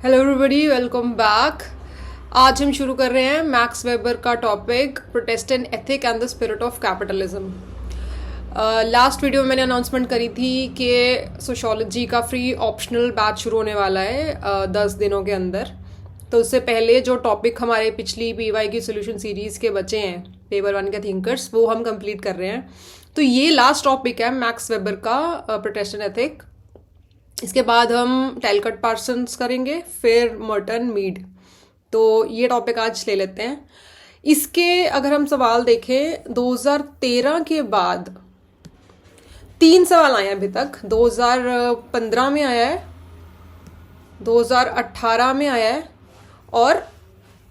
Hello everybody, welcome back. आज हम शुरू कर रहे हैं मैक्स वेबर का topic Protestant ethic and the spirit of capitalism. Last video में मैंने अनाउंसमेंट करी थी कि सोशियोलॉजी का फ्री ऑप्शनल बैच शुरू होने वाला है 10 दिनों के अंदर। तो उससे पहले जो टॉपिक हमारे पिछली पीवाई की सोल्यूशन सीरीज़ के बचे हैं पेपर 1 के थिंकर्स, वो हम कंप्लीट कर रहे हैं। तो ये लास्ट टॉपिक है मैक्स वेबर का प्रोटेस्टेंट एथिक। इसके बाद हम टैलकट पार्सन्स करेंगे, फिर मर्टन मीड। तो ये टॉपिक आज ले लेते हैं। इसके अगर हम सवाल देखें 2013 के बाद 3 सवाल आए हैं अभी तक। 2015 में आया है, 2018 में आया है और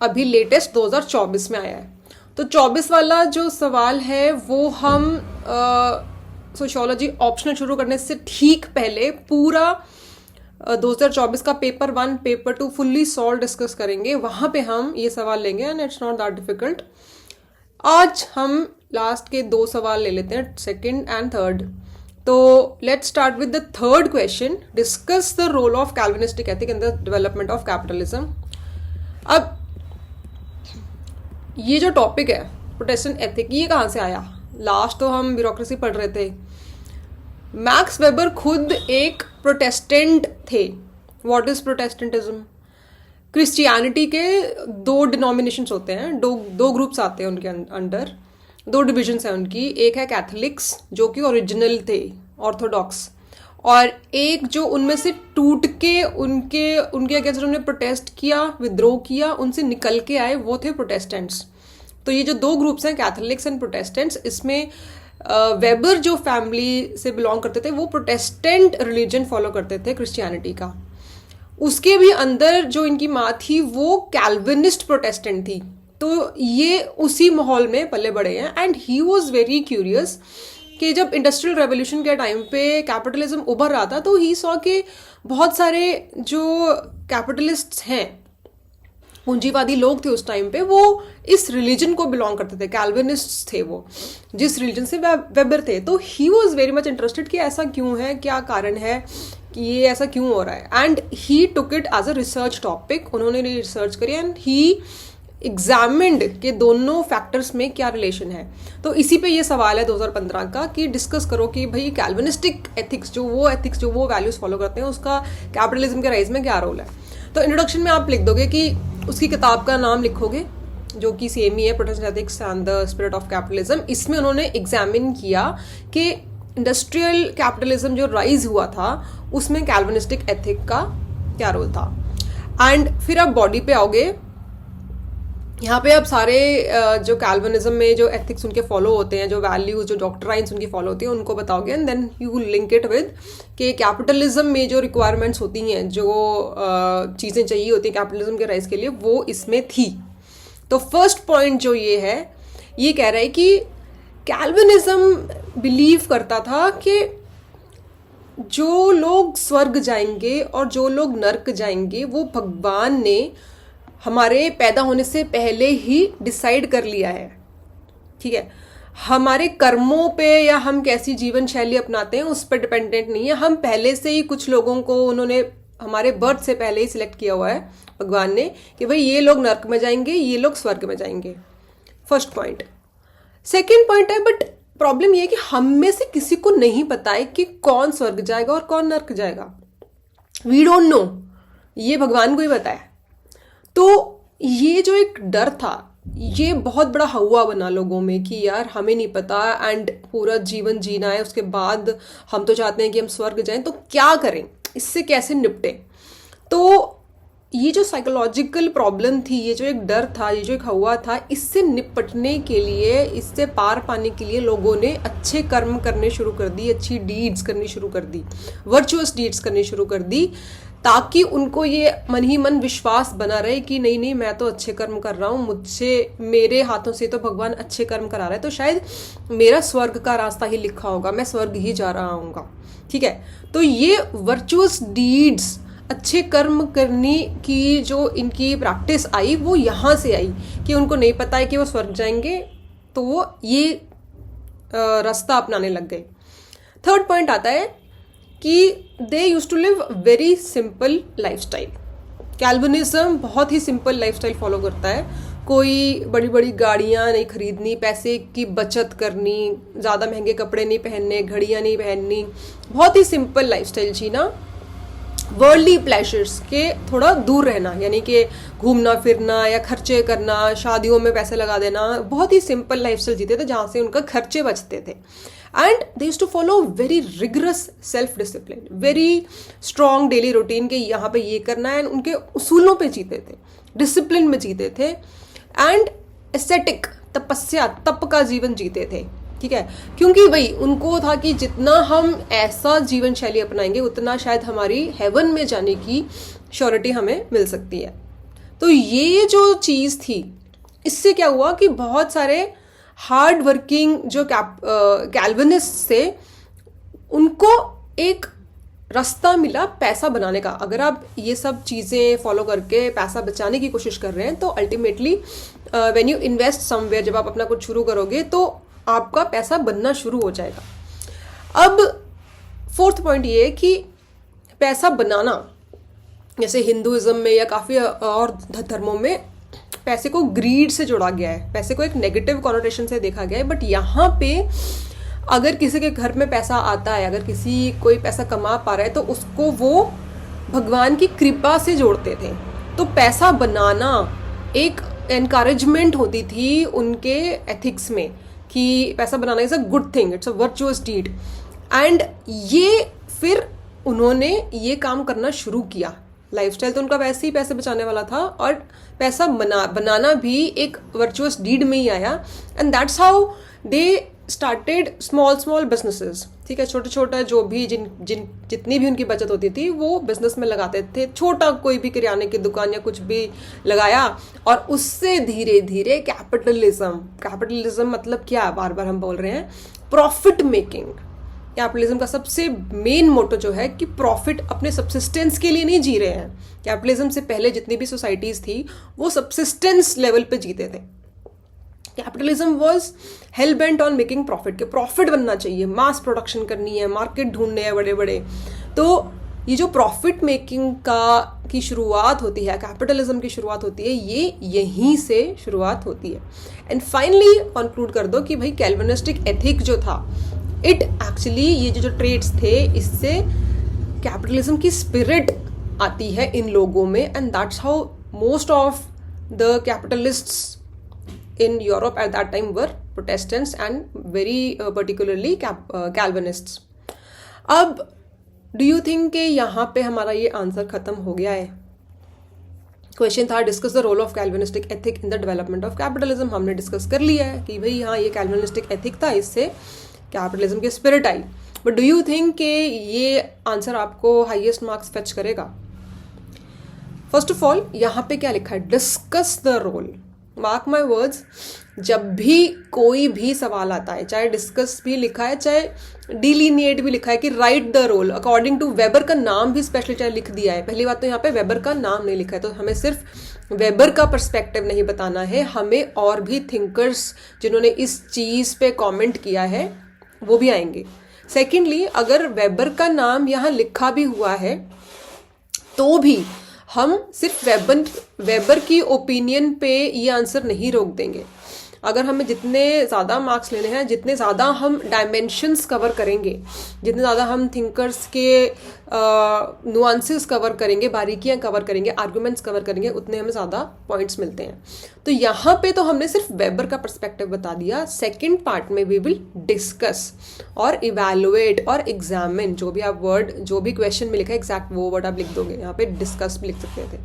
अभी लेटेस्ट 2024 में आया है। तो 24 वाला जो सवाल है वो हम सोशियोलॉजी ऑप्शनल शुरू करने से ठीक पहले पूरा 2024 का paper 1 paper 2 fully solve discuss करेंगे। वहां पे हम ये सवाल लेंगे and it's not that difficult. आज हम लास्ट के 2 सवाल ले लेते हैं, सेकंड एंड थर्ड। तो let's start with the third question. Discuss the role of Calvinistic ethic in the development of capitalism. अब ये जो टॉपिक है प्रोटेस्टेंट एथिक, ये कहाँ से आया? लास्ट तो हम ब्यूरोक्रेसी पढ़ रहे थे। मैक्स वेबर खुद एक प्रोटेस्टेंट थे। What is Protestantism? क्रिश्चियनिटी के 2 डिनोमिनेशंस होते हैं, दो ग्रुप्स आते हैं उनके अंडर, 2 डिविजन्स हैं उनकी। एक है कैथोलिक्स जो कि ओरिजिनल थे, ऑर्थोडॉक्स, और एक जो उनमें से टूट के उनके अगेंस्ट उन्होंने प्रोटेस्ट किया, विद्रोह किया, उनसे निकल के आए, वो थे प्रोटेस्टेंट्स। तो ये जो 2 ग्रुप्स हैं कैथोलिक्स एंड प्रोटेस्टेंट्स, इसमें वेबर जो फैमिली से बिलोंग करते थे वो प्रोटेस्टेंट रिलीजन फॉलो करते थे, क्रिश्चियनिटी का। उसके भी अंदर जो इनकी माँ थी वो कैल्विनिस्ट प्रोटेस्टेंट थी। तो ये उसी माहौल में पले बड़े हैं। And he was very curious कि जब इंडस्ट्रियल रेवोल्यूशन के टाइम पे कैपिटलिज्म उभर रहा था तो ही सॉ के बहुत सारे जो कैपिटलिस्ट्स हैं, पूंजीवादी लोग थे उस टाइम पे, वो इस रिलीजन को बिलोंग करते थे, कैल्विनिस्ट थे वो, जिस रिलीजन से वेबर थे। तो he was very much interested कि ऐसा क्यों है, क्या कारण है कि ये ऐसा क्यों हो रहा है। And he took it as a research topic. उन्होंने रिसर्च करी एंड ही एग्जामिन्ड के दोनों फैक्टर्स में क्या रिलेशन है। तो इसी पे ये सवाल है 2015 का कि डिस्कस करो कि भाई कैल्विनिस्टिक एथिक्स जो वो वैल्यूज फॉलो करते हैं, उसका कैपिटलिज्म के राइज में क्या रोल है। तो इंट्रोडक्शन में आप लिख दोगे कि उसकी किताब का नाम लिखोगे जो कि सेम ही है, Protestant ethics and the spirit of capitalism. इसमें उन्होंने एग्जामिन किया कि इंडस्ट्रियल कैपिटलिज्म जो राइज हुआ था उसमें कैल्विनिस्टिक एथिक का क्या रोल था। एंड फिर आप बॉडी पे आओगे। यहाँ पे आप सारे जो कैल्विनिज्म में जो एथिक्स उनके फॉलो होते हैं, जो वैल्यूज, जो डॉक्ट्राइन्स उनकी फॉलो होती हैं, उनको बताओगे। And then you link it with कि कैपिटलिज्म में जो रिक्वायरमेंट्स होती हैं, जो चीज़ें चाहिए होती हैं कैपिटलिज्म के राइज के लिए, वो इसमें थी। तो फर्स्ट पॉइंट जो ये है, ये कह रहा है कि कैल्विनिज्म बिलीव करता था कि जो लोग स्वर्ग जाएंगे और जो लोग नर्क जाएंगे वो भगवान ने हमारे पैदा होने से पहले ही डिसाइड कर लिया है। ठीक है, हमारे कर्मों पे या हम कैसी जीवन शैली अपनाते हैं उस पर डिपेंडेंट नहीं है। हम पहले से ही कुछ लोगों को उन्होंने हमारे बर्थ से पहले ही सिलेक्ट किया हुआ है भगवान ने कि भाई ये लोग नर्क में जाएंगे, ये लोग स्वर्ग में जाएंगे। First point. सेकेंड पॉइंट है, बट प्रॉब्लम ये है कि हम में से किसी को नहीं पता है कि कौन स्वर्ग जाएगा और कौन नर्क जाएगा। वी डोंट नो, ये भगवान को ही पता है। तो ये जो एक डर था, ये बहुत बड़ा हवा बना लोगों में कि यार हमें नहीं पता एंड पूरा जीवन जीना है, उसके बाद हम तो चाहते हैं कि हम स्वर्ग जाएं, तो क्या करें, इससे कैसे निपटे। तो ये जो साइकोलॉजिकल प्रॉब्लम थी, ये जो एक डर था, ये जो एक हवा था, इससे निपटने के लिए, इससे पार पाने के लिए लोगों ने अच्छे कर्म करने शुरू कर दी, अच्छी डीड्स करनी शुरू कर दी, वर्चुअस डीड्स करनी शुरू कर दी, ताकि उनको ये मन ही मन विश्वास बना रहे कि नहीं नहीं, मैं तो अच्छे कर्म कर रहा हूँ, मुझसे, मेरे हाथों से तो भगवान अच्छे कर्म करा रहा है, तो शायद मेरा स्वर्ग का रास्ता ही लिखा होगा, मैं स्वर्ग ही जा रहा हूँगा। ठीक है, तो ये वर्चुअस डीड्स, अच्छे कर्म करने की जो इनकी प्रैक्टिस आई, वो यहाँ से आई कि उनको नहीं पता है कि वो स्वर्ग जाएंगे, तो वो ये रास्ता अपनाने लग गए। थर्ड पॉइंट आता है कि they use to live very simple lifestyle. Calvinism बहुत ही सिंपल लाइफस्टाइल फॉलो करता है। कोई बड़ी बड़ी गाड़ियाँ नहीं खरीदनी, पैसे की बचत करनी, ज़्यादा महंगे कपड़े नहीं पहनने, घड़ियाँ नहीं पहननी, बहुत ही सिंपल लाइफस्टाइल जीना, वर्ल्डली प्लेजर्स के थोड़ा दूर रहना, यानी कि घूमना फिरना या खर्चे करना, शादियों में पैसे लगा देना, बहुत ही सिंपल लाइफस्टाइल जीते थे जहाँ से उनका खर्चे बचते थे। And they used to follow very rigorous self discipline, very strong daily routine के यहाँ पे ये करना है, उनके उसूलों पे जीते थे, डिसिप्लिन में जीते थे, एंड एस्थेटिक, तपस्या, तप का जीवन जीते थे। ठीक है, क्योंकि भाई उनको था कि जितना हम ऐसा जीवन शैली अपनाएंगे उतना शायद हमारी हेवन में जाने की श्योरिटी हमें मिल सकती है। तो ये जो चीज़ थी, इससे क्या हुआ कि बहुत सारे हार्ड वर्किंग जो कैल्विनिस्ट थे उनको एक रास्ता मिला पैसा बनाने का। अगर आप ये सब चीज़ें फॉलो करके पैसा बचाने की कोशिश कर रहे हैं तो ultimately when you invest somewhere, जब आप अपना कुछ शुरू करोगे तो आपका पैसा बनना शुरू हो जाएगा। अब फोर्थ पॉइंट ये है कि पैसा बनाना, जैसे हिंदुइज्म में या काफ़ी और धर्मों में पैसे को ग्रीड से जोड़ा गया है, पैसे को एक नेगेटिव कॉनोटेशन से देखा गया है। बट यहाँ पे अगर किसी के घर में पैसा आता है, अगर कोई पैसा कमा पा रहा है तो उसको वो भगवान की कृपा से जोड़ते थे। तो पैसा बनाना एक एनकरेजमेंट होती थी उनके एथिक्स में कि पैसा बनाना is a good thing, it's a virtuous deed. And ये फिर उन्होंने ये काम करना शुरू किया। लाइफस्टाइल तो उनका वैसे ही पैसे बचाने वाला था और पैसा बनाना भी एक वर्चुअस डीड में ही आया। And that's how they started small businesses. ठीक है, छोटे छोटा जो भी जितनी भी उनकी बचत होती थी वो बिजनेस में लगाते थे। छोटा कोई भी किराने की दुकान या कुछ भी लगाया और उससे धीरे धीरे कैपिटलिज्म मतलब क्या, बार बार हम बोल रहे हैं, प्रॉफिट मेकिंग। कैपिटलिज्म का सबसे मेन मोटो जो है कि प्रॉफिट, अपने सब्सिस्टेंस के लिए नहीं जी रहे हैं। कैपिटलिज्म से पहले जितनी भी सोसाइटीज थी वो सब्सिस्टेंस लेवल पे जीते थे। Capitalism was hello bent on making profit, के प्रॉफिट बनना चाहिए, मास प्रोडक्शन करनी है, मार्केट ढूंढने हैं बड़े बड़े। तो ये जो प्रॉफिट मेकिंग की शुरुआत होती है, कैपिटलिज्म की शुरुआत होती है, ये यहीं से शुरुआत होती है। एंड फाइनली कंक्लूड कर दो कि भाई कैल्विनिस्टिक एथिक जो था, इट एक्चुअली, ये जो ट्रेड्स थे, इससे कैपिटलिज्म की स्पिरिट आती है इन लोगों में। And that's how most of the capitalists in Europe at that time were Protestants and very particularly Calvinists. अब do you think कि यहाँ पे हमारा ये आंसर खत्म हो गया है? क्वेश्चन था discuss the role of Calvinistic ethic in the development of capitalism. हमने डिस्कस कर लिया है कि भाई हाँ, ये कैल्विनिस्टिक एथिक था, इससे कैपिटलिज्म की स्पिरिट आई। बट डू यू थिंक कि ये आंसर आपको हाईएस्ट मार्क्स फेच करेगा? फर्स्ट ऑफ ऑल यहाँ पे क्या लिखा है, discuss the role. Mark my words, जब भी कोई भी सवाल आता है, चाहे डिस्कस भी लिखा है, चाहे डिलीनिएट भी लिखा है कि write the role according to Weber का नाम भी स्पेशली चाहे लिख दिया है। पहली बात तो यहाँ पे वेबर का नाम नहीं लिखा है, तो हमें सिर्फ वेबर का पर्सपेक्टिव नहीं बताना है, हमें और भी थिंकर्स जिन्होंने इस चीज़ पे कमेंट किया है वो भी आएंगे। सेकेंडली, अगर वेबर का नाम यहाँ लिखा भी हुआ है तो भी हम सिर्फ वेबर की ओपिनियन पे ये आंसर नहीं रोक देंगे। अगर हमें जितने ज़्यादा मार्क्स लेने हैं, जितने ज़्यादा हम डायमेंशंस कवर करेंगे, जितने ज़्यादा हम थिंकर्स के नुआंसेस कवर करेंगे, बारीकियां कवर करेंगे, आर्गुमेंट्स कवर करेंगे, उतने हमें ज़्यादा पॉइंट्स मिलते हैं। तो यहाँ पे तो हमने सिर्फ वेबर का पर्सपेक्टिव बता दिया। सेकेंड पार्ट में वी विल डिस्कस और इवेलुएट और एग्जामिन, जो भी आप वर्ड, जो भी क्वेश्चन में लिखा है एग्जैक्ट वो वर्ड आप लिख दोगे। यहाँ पे डिस्कस भी लिख सकते थे।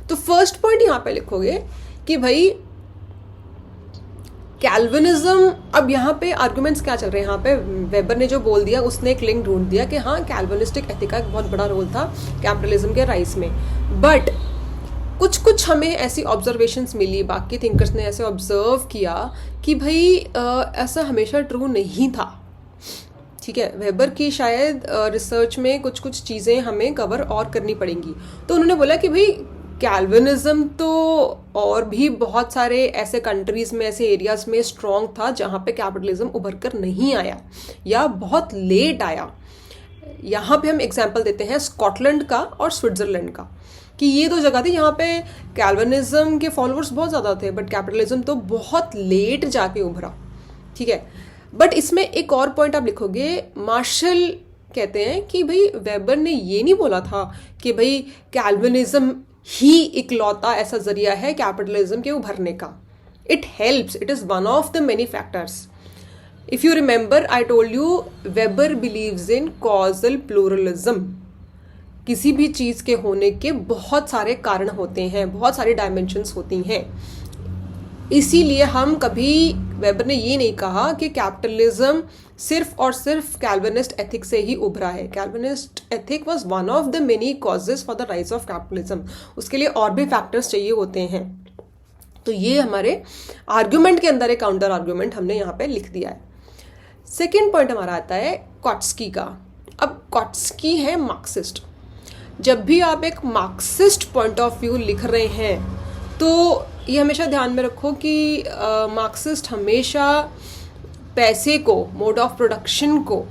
तो फर्स्ट पॉइंट यहाँ पे लिखोगे कि भाई कैल्विनिज्म, अब यहाँ पे आर्गुमेंट्स क्या चल रहे हैं, यहाँ पे वेबर ने जो बोल दिया उसने एक लिंक ढूंढ दिया कि हाँ, कैल्विनिस्टिक एथिक का एक बहुत बड़ा रोल था कैपिटलिज्म के राइज में। बट कुछ हमें ऐसी ऑब्जर्वेशंस मिली, बाकी थिंकर्स ने ऐसे ऑब्जर्व किया कि भाई ऐसा हमेशा ट्रू नहीं था। ठीक है, वेबर की शायद रिसर्च में कुछ चीज़ें हमें कवर और करनी पड़ेंगी। तो उन्होंने बोला कि भाई कैल्विनिज्म तो और भी बहुत सारे ऐसे कंट्रीज़ में, ऐसे एरियाज़ में स्ट्रॉन्ग था जहाँ पे कैपिटलिज्म उभर कर नहीं आया या बहुत लेट आया। यहाँ पे हम एग्जाम्पल देते हैं स्कॉटलैंड का और स्विट्ज़रलैंड का, कि ये दो जगह थी जहाँ पे कैल्विनिज्म के फॉलोअर्स बहुत ज़्यादा थे, बट कैपिटलिज्म तो बहुत लेट जाके उभरा, ठीक है। बट इसमें एक और पॉइंट आप लिखोगे, मार्शल कहते हैं कि भाई वेबर ने ये नहीं बोला था कि भाई कैल्विनिज्म ही इकलौता ऐसा जरिया है कैपिटलिज्म के उभरने का। It helps, it is one of the many factors. If you remember I told you weber believes in causal pluralism. किसी भी चीज़ के होने के बहुत सारे कारण होते हैं, बहुत सारी डायमेंशंस होती हैं। इसीलिए हम कभी, वेबर ने ये नहीं कहा कि कैपिटलिज्म सिर्फ और सिर्फ कैल्विनिस्ट एथिक से ही उभरा है। Calvinist ethic was one of the many causes for the rise of capitalism. उसके लिए और भी फैक्टर्स चाहिए होते हैं। तो ये हमारे आर्ग्यूमेंट के अंदर एक काउंटर आर्ग्यूमेंट हमने यहाँ पे लिख दिया है। सेकेंड पॉइंट हमारा आता है कॉट्स्की का। अब कॉट्स्की है मार्क्सिस्ट। जब भी आप एक मार्क्सिस्ट पॉइंट ऑफ व्यू लिख रहे हैं तो ये हमेशा ध्यान में रखो कि मार्क्सिस्ट हमेशा पैसे को, मोड ऑफ प्रोडक्शन को,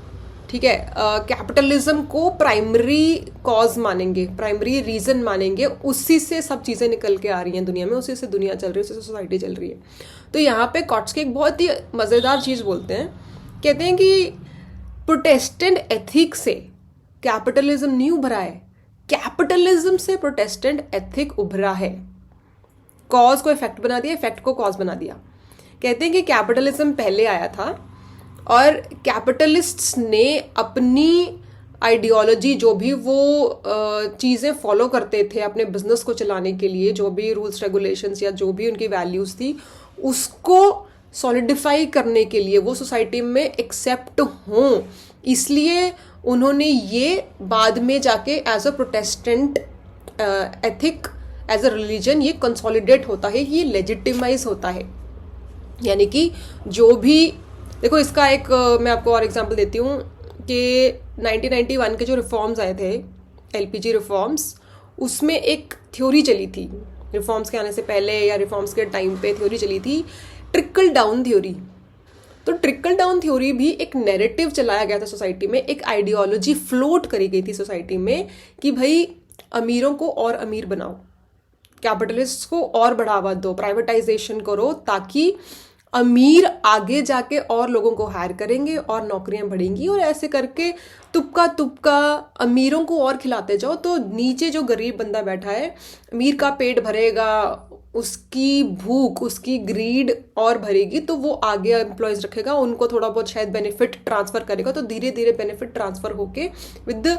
ठीक है, कैपिटलिज्म को प्राइमरी कॉज मानेंगे, प्राइमरी रीजन मानेंगे। उसी से सब चीज़ें निकल के आ रही हैं दुनिया में, उसी से दुनिया चल रही है, उसी से सोसाइटी चल रही है। तो यहाँ पे कॉट्स्की एक बहुत ही मज़ेदार चीज़ बोलते हैं, कहते हैं कि प्रोटेस्टेंट एथिक से कैपिटलिज्म नहीं उभरा है, कैपिटलिज्म से प्रोटेस्टेंट एथिक उभरा है। कॉज को इफेक्ट बना दिया, इफेक्ट को कॉज बना दिया। कहते हैं कि कैपिटलिज्म पहले आया था और कैपिटलिस्ट्स ने अपनी आइडियोलॉजी, जो भी वो चीज़ें फॉलो करते थे अपने बिजनेस को चलाने के लिए, जो भी रूल्स रेगुलेशंस या जो भी उनकी वैल्यूज़ थी, उसको सॉलिडिफाई करने के लिए, वो सोसाइटी में एक्सेप्ट हों, इसलिए उन्होंने ये बाद में जाके as a Protestant ethic, as a religion ये कंसोलिडेट होता है, ये लेजिटिमाइज होता है। यानी कि जो भी, देखो इसका एक मैं आपको और एग्जांपल देती हूँ कि 1991 के जो रिफॉर्म्स आए थे, एलपीजी रिफॉर्म्स, उसमें एक थ्योरी चली थी रिफॉर्म्स के आने से पहले या रिफॉर्म्स के टाइम पे थ्योरी चली थी, ट्रिकल डाउन थ्योरी। तो ट्रिकल डाउन थ्योरी भी एक नैरेटिव चलाया गया था सोसाइटी में, एक आइडियोलॉजी फ्लोट करी गई थी सोसाइटी में कि भाई अमीरों को और अमीर बनाओ, कैपिटलिस्ट को और बढ़ावा दो, प्राइवेटाइजेशन करो, ताकि अमीर आगे जाके और लोगों को हायर करेंगे और नौकरियां बढ़ेंगी, और ऐसे करके तुपका तुपका अमीरों को और खिलाते जाओ, तो नीचे जो गरीब बंदा बैठा है, अमीर का पेट भरेगा, उसकी भूख, उसकी ग्रीड और भरेगी, तो वो आगे एम्प्लॉयज रखेगा, उनको थोड़ा बहुत शायद बेनिफिट ट्रांसफर करेगा, तो धीरे धीरे बेनिफिट ट्रांसफर होके with the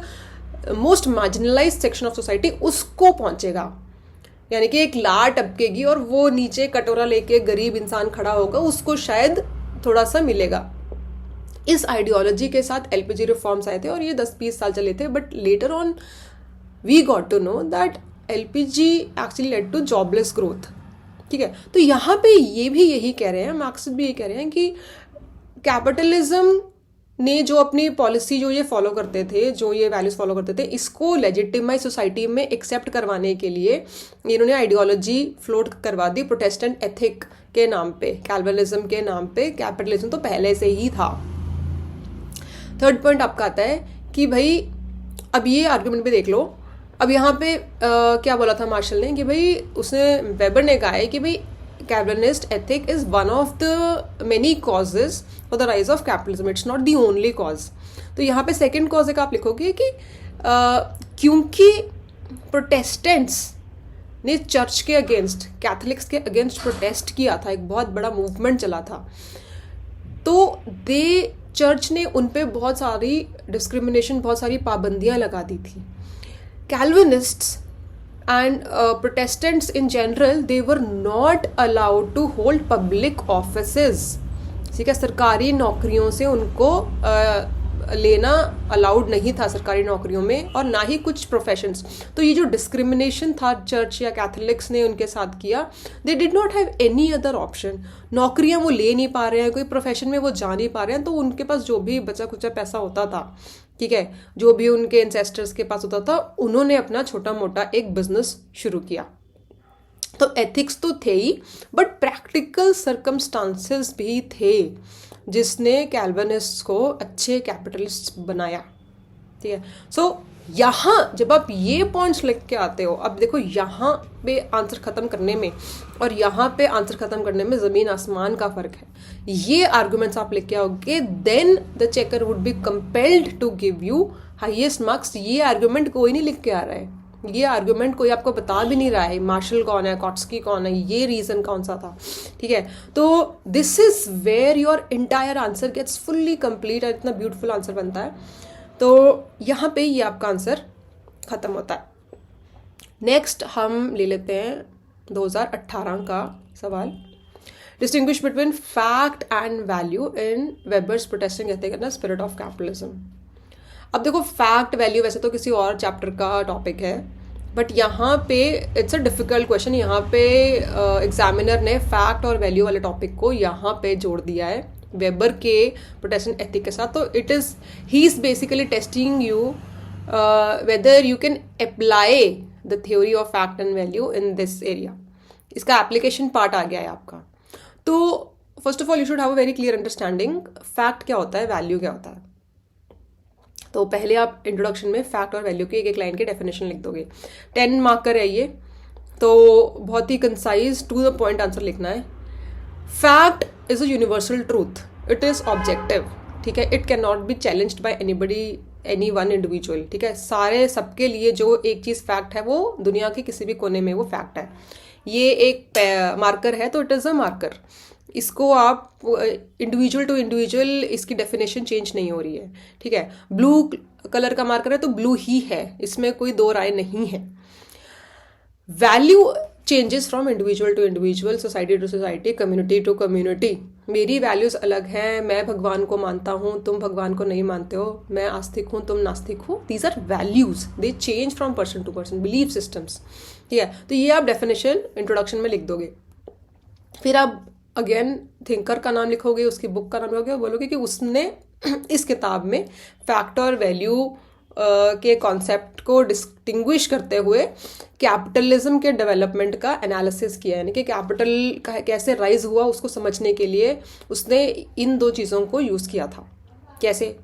most marginalised section of society उसको पहुंचेगा। यानी कि एक लाट टपकेगी और वो नीचे कटोरा लेके गरीब इंसान खड़ा होगा, उसको शायद थोड़ा सा मिलेगा। इस आइडियोलॉजी के साथ एलपीजी रिफॉर्म्स आए थे और ये 10-20 साल चले थे, but later on we got to know that LPG actually led to jobless growth, ठीक है। तो यहाँ पे ये भी यही कह रहे हैं, मार्क्सिस्ट भी यही कह रहे हैं कि कैपिटलिज्म ने जो अपनी पॉलिसी, जो ये फॉलो करते थे, जो ये वैल्यूज फॉलो करते थे, इसको लेजिटिमाइज सोसाइटी में एक्सेप्ट करवाने के लिए इन्होंने आइडियोलॉजी फ्लोट करवा दी प्रोटेस्टेंट एथिक के नाम पे, कैल्विनिज्म के नाम पे। कैपिटलिज्म तो पहले से ही था। थर्ड पॉइंट आपका आता है कि भाई अब ये आर्ग्यूमेंट भी देख लो। अब यहाँ पे क्या बोला था मार्शल ने कि भाई, उसने, वेबर ने कहा है कि भाई Calvinist ethic is one of the many causes for the rise of capitalism. It's not the only cause. तो यहाँ पे second cause एक आप लिखोगे कि क्योंकि प्रोटेस्टेंट्स ने चर्च के अगेंस्ट, कैथलिक्स के अगेंस्ट प्रोटेस्ट किया था, एक बहुत बड़ा मूवमेंट चला था, तो चर्च ने उन पे बहुत सारी डिस्क्रिमिनेशन, बहुत सारी पाबंदियाँ लगा दी थी। कैल्विनिस्ट्स and Protestants in general, they were not allowed to hold public offices, ठीक है। सरकारी नौकरियों से उनको लेना अलाउड नहीं था सरकारी नौकरियों में, और ना ही कुछ प्रोफेशंस। तो ये जो डिस्क्रिमिनेशन था चर्च या कैथलिक्स ने उनके साथ किया, they did not have any other option. नौकरियां वो ले नहीं पा रहे हैं, कोई प्रोफेशन में वो जा नहीं पा रहे हैं, तो उनके पास जो भी बचा कुचा पैसा होता था, ठीक है, जो भी उनके एंसेस्टर्स के पास होता था, उन्होंने अपना छोटा मोटा एक बिजनेस शुरू किया। तो एथिक्स तो थे ही, बट प्रैक्टिकल सर्कमस्टांसेस भी थे जिसने कैल्विनिस्ट्स को अच्छे कैपिटलिस्ट बनाया, ठीक है। सो यहाँ जब आप ये पॉइंट्स लिख के आते हो, अब देखो यहाँ पे आंसर ख़त्म करने में और यहाँ पे आंसर ख़त्म करने में ज़मीन आसमान का फ़र्क है। ये आर्गुमेंट्स आप लिख के आओगे, then the checker would be compelled to give you highest marks. ये आर्गुमेंट कोई नहीं लिख के आ रहा है, ये आर्गुमेंट कोई आपको बता भी नहीं रहा है मार्शल कौन है, कॉट्स्की कौन है, ये रीज़न कौन सा था, ठीक है। तो this is where your entire answer gets fully complete और इतना ब्यूटीफुल आंसर बनता है। तो यहाँ पे ये आपका आंसर ख़त्म होता है। नेक्स्ट हम ले लेते हैं 2018 का सवाल, distinguish between fact and value in Weber's protesting ethic and the spirit of capitalism. अब देखो फैक्ट वैल्यू वैसे तो किसी और चैप्टर का टॉपिक है, बट यहाँ पे इट्स अ डिफिकल्ट क्वेश्चन। यहाँ पे एग्जामिनर ने फैक्ट और वैल्यू वाले टॉपिक को यहाँ पे जोड़ दिया है वेबर के प्रोटेस्टेंट एथिक के साथ। तो it is he is basically testing you whether you can apply the theory of fact and value in this area. इसका एप्लीकेशन पार्ट आ गया है आपका। तो first of all you should have a very clear understanding fact क्या होता है, value क्या होता है। तो पहले आप इंट्रोडक्शन में फैक्ट और वैल्यू की एक लाइन की डेफिनेशन लिख दोगे। 10 मार्कर है ये, तो बहुत ही concise to the point answer लिखना है। Fact is a universal truth, it is objective, ठीक है। It can not be challenged by anybody, any one individual, ठीक है। सारे सबके लिए जो एक चीज़ फैक्ट है वो दुनिया के किसी भी कोने में वो फैक्ट है। ये एक मार्कर है तो इट इज़ अ मार्कर। इसको आप इंडिविजुअल टू इंडिविजुअल इसकी डेफिनेशन चेंज नहीं हो रही है, ठीक है। ब्लू कलर का मार्कर है तो ब्लू ही है, इसमें कोई दो राय नहीं है। Value changes from individual to individual, society to society, community to community. मेरी वैल्यूज़ अलग हैं, मैं भगवान को मानता हूँ, तुम भगवान को नहीं मानते हो, मैं आस्तिक हूँ, तुम नास्तिक हो। These are values, they change from person to person, belief systems, ठीक है। तो ये आप डेफिनेशन इंट्रोडक्शन में लिख दोगे। फिर आप अगेन थिंकर का नाम लिखोगे, उसकी बुक का नाम लिखोगे, बोलोगे कि उसने इस किताब में फैक्ट और वैल्यू के कॉन्सेप्ट को डिस्टिंग्विश करते हुए कैपिटलिज्म के डेवलपमेंट का एनालिसिस किया, यानी कि कैपिटल का कैसे राइज हुआ उसको समझने के लिए उसने इन दो चीज़ों को यूज़ किया था। कैसे?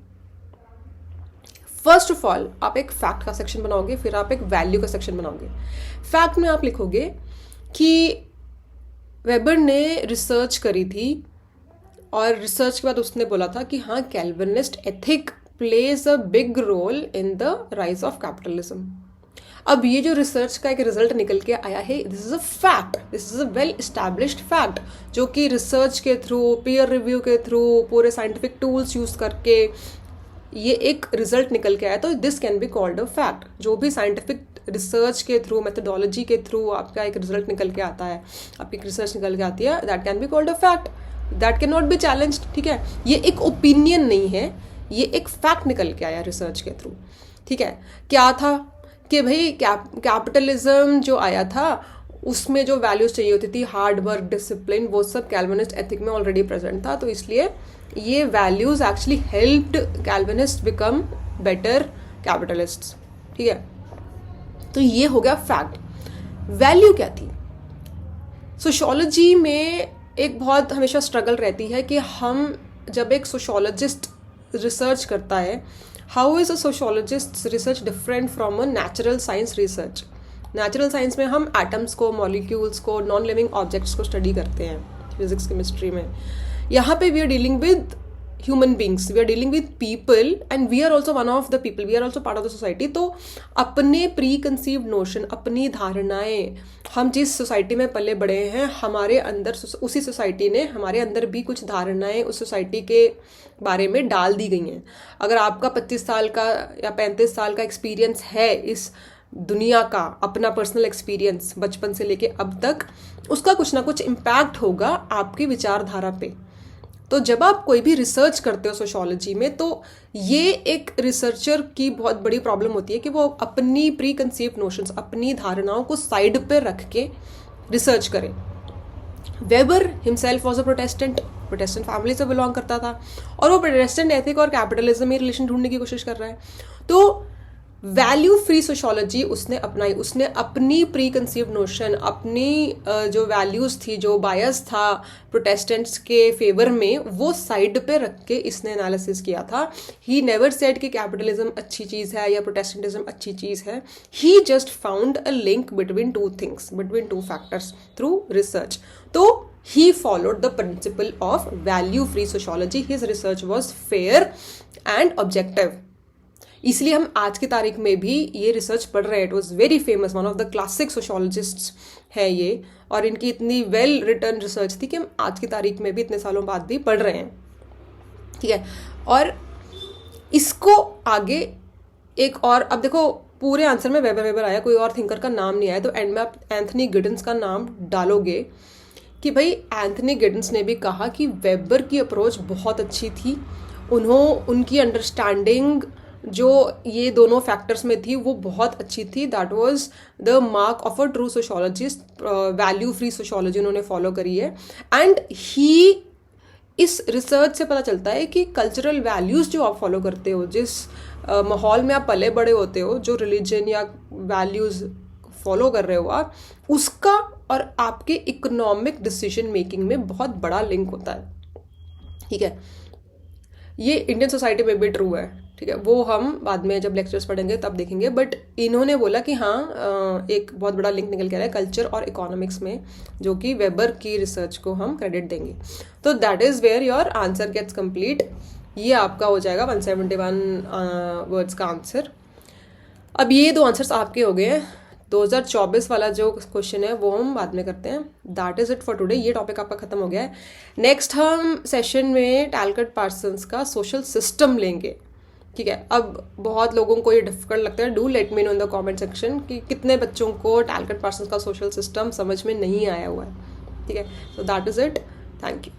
फर्स्ट ऑफ ऑल आप एक फैक्ट का सेक्शन बनाओगे, फिर आप एक वैल्यू का सेक्शन बनाओगे। फैक्ट में आप लिखोगे कि वेबर ने रिसर्च करी थी और रिसर्च के बाद उसने बोला था कि हाँ, Calvinist ethic plays a big role in the rise of capitalism. अब ये जो रिसर्च का एक रिजल्ट निकल के आया है, this is a fact, this is a well established fact, जो कि रिसर्च के थ्रू, पीयर रिव्यू के थ्रू, पूरे साइंटिफिक टूल्स यूज करके ये एक रिजल्ट निकल के आया। तो this can be called a fact. जो भी साइंटिफिक रिसर्च के थ्रू, मेथडोलॉजी के थ्रू आपका एक रिजल्ट निकल के आता है, आपकी रिसर्च निकल के आती है, that can be called a fact, that can not be challenged, ठीक है। ये एक ओपिनियन नहीं है, ये एक फैक्ट निकल के आया रिसर्च के थ्रू, ठीक है। क्या था कि भाई कैपिटलिज्म जो आया था उसमें जो वैल्यूज चाहिए होती थी, हार्ड वर्क, डिसिप्लिन, वो सब कैल्विनिस्ट एथिक में ऑलरेडी प्रेजेंट था। तो इसलिए ये values actually helped Calvinist become better capitalists, ठीक है। तो ये हो गया फैक्ट। वैल्यू क्या थी? सोशियोलॉजी में एक बहुत हमेशा स्ट्रगल रहती है कि हम जब एक सोशियोलॉजिस्ट रिसर्च करता है, how is a sociologist research different from a natural science research. Natural science में हम एटम्स को, मॉलिक्यूल्स को, नॉन लिविंग ऑब्जेक्ट्स को स्टडी करते हैं, फिजिक्स केमिस्ट्री में। यहाँ पे we are dealing with human beings, we are dealing with people and we are also one of the people, we are also part of the society. तो अपने pre conceived notion, अपनी धारणाएं, हम जिस society में पले बड़े हैं, हमारे अंदर उसी सोसाइटी ने हमारे अंदर भी कुछ धारणाएं उस सोसाइटी के बारे में डाल दी गई हैं। अगर आपका 25 साल का या 35 साल का एक्सपीरियंस है इस दुनिया का, अपना पर्सनल एक्सपीरियंस बचपन से लेके अब तक, उसका कुछ ना कुछ इम्पैक्ट होगा आपकी विचारधारा पे। तो जब आप कोई भी रिसर्च करते हो सोशियोलॉजी में, तो ये एक रिसर्चर की बहुत बड़ी प्रॉब्लम होती है कि वो अपनी प्री कंसीव्ड नोशंस, अपनी धारणाओं को साइड पे रख के रिसर्च करे। Weber himself was a Protestant family से बिलोंग करता था और वो प्रोटेस्टेंट एथिक और कैपिटलिज्म में रिलेशन ढूंढने की कोशिश कर रहा है। तो वैल्यू फ्री सोशोलॉजी उसने अपनाई, उसने अपनी प्री कंसीव्ड नोशन, अपनी जो वैल्यूज़ थी, जो बायस था प्रोटेस्टेंट्स के फेवर में, वो साइड पे रख के इसने एनालिसिस किया था. ही नेवर सेड कि कैपिटलिज्म अच्छी चीज़ है या प्रोटेस्टेंटिज्म अच्छी चीज़ है. He just found a link between two things, between two factors through research. तो he followed the principle of value free sociology. His research was fair and objective. इसलिए हम आज की तारीख में भी ये रिसर्च पढ़ रहे हैं. It was very famous, one of the classic sociologists है ये, और इनकी इतनी वेल रिटर्न रिसर्च थी कि हम आज की तारीख में भी इतने सालों बाद भी पढ़ रहे हैं. ठीक है. और इसको आगे एक और, अब देखो पूरे आंसर में वेबर आया, कोई और थिंकर का नाम नहीं आया, तो एंड में आप एंथनी गिडन्स का नाम डालोगे कि भाई एंथनी गिडन्स ने भी कहा कि वेबर की अप्रोच बहुत अच्छी थी. उनकी अंडरस्टैंडिंग जो ये दोनों फैक्टर्स में थी वो बहुत अच्छी थी. That was the mark of a true sociologist. Value free sociology उन्होंने फॉलो करी है. एंड ही, इस रिसर्च से पता चलता है कि कल्चरल वैल्यूज़ जो आप फॉलो करते हो, जिस माहौल में आप पले बड़े होते हो, जो रिलीजन या वैल्यूज़ फॉलो कर रहे हो आप, उसका और आपके इकोनॉमिक डिसीजन मेकिंग में बहुत बड़ा लिंक होता है. ठीक है. ये इंडियन सोसाइटी में भी ट्रू है. ठीक है. वो हम बाद में जब लेक्चर्स पढ़ेंगे तब देखेंगे. बट इन्होंने बोला कि हाँ, एक बहुत बड़ा लिंक निकल के आ रहा है कल्चर और इकोनॉमिक्स में, जो कि वेबर की रिसर्च को हम क्रेडिट देंगे. तो that is where your answer gets complete. ये आपका हो जाएगा 171 वर्ड्स का आंसर. अब ये दो आंसर्स आपके हो गए हैं. 2024 वाला जो क्वेश्चन है वो हम बाद में करते हैं. That is it for today. ये टॉपिक आपका खत्म हो गया है. नेक्स्ट हम सेशन में टैलकट पार्सन्स का सोशल सिस्टम लेंगे. ठीक है. अब बहुत लोगों को ये डिफिकल्ट लगता है. Do let me know in the comment section कि कितने बच्चों को टैलकट पार्सन्स का सोशल सिस्टम समझ में नहीं आया हुआ है. ठीक है. So that is it. Thank you.